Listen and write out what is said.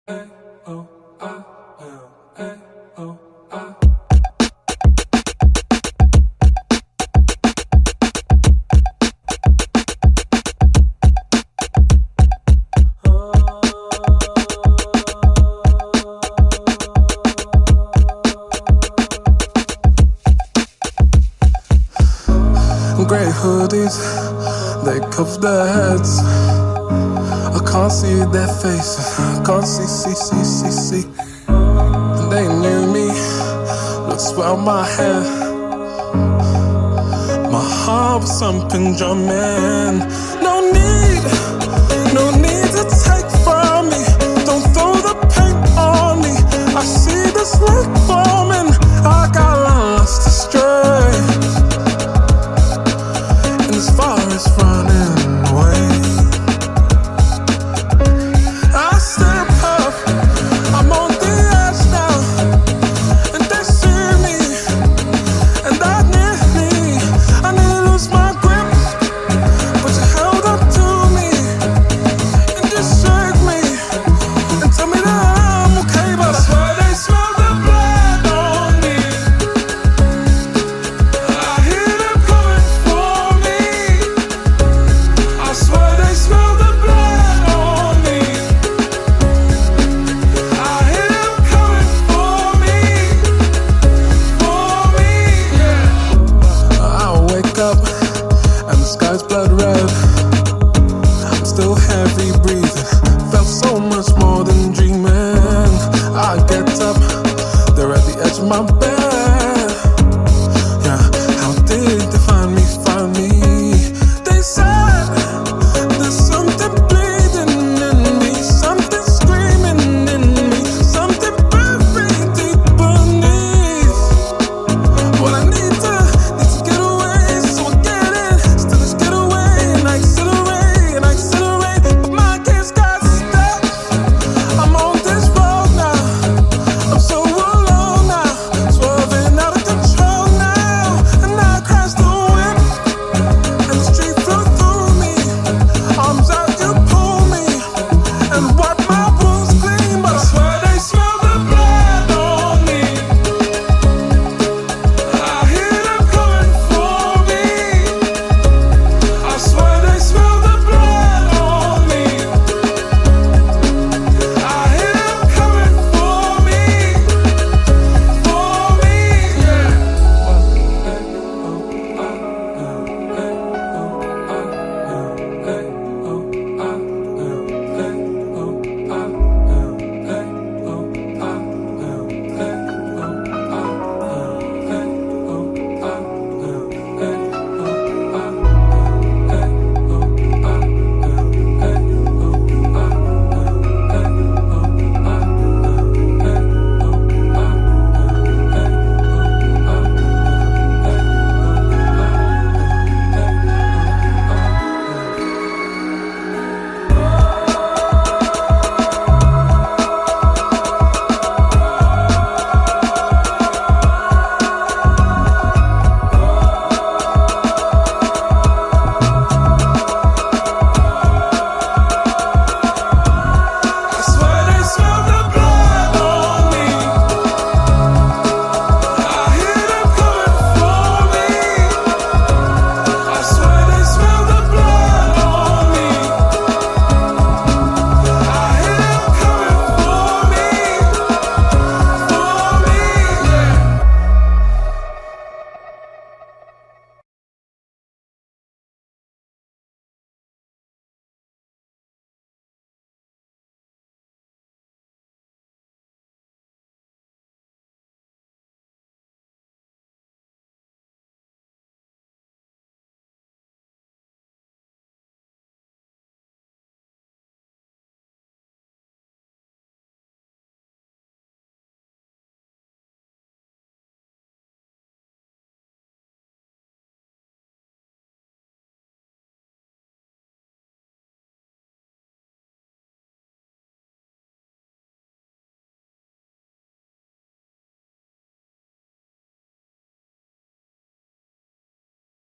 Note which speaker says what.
Speaker 1: Grey hoodies, they cover their heads. I can't see their faces, I can't see. And they knew me, looks well my hair. My heart was thumping, drumming. No need to take from me. Don't throw the paint on me. I see this lake forming, I got lost astray. As far as running away, I step up, I'm on the edge now, and they see me, and I nearly lose my grip, but you held up to me, and you shook me, and told me that I'm okay, but I swear they smell the blood on me. I hear them coming for me. I swear they smell the blood on me. I hear them coming for me, yeah. I wake up and the sky's blood red. I'm still heavy breathing, felt so much more than dreaming. I get up, they're at the edge of my bed.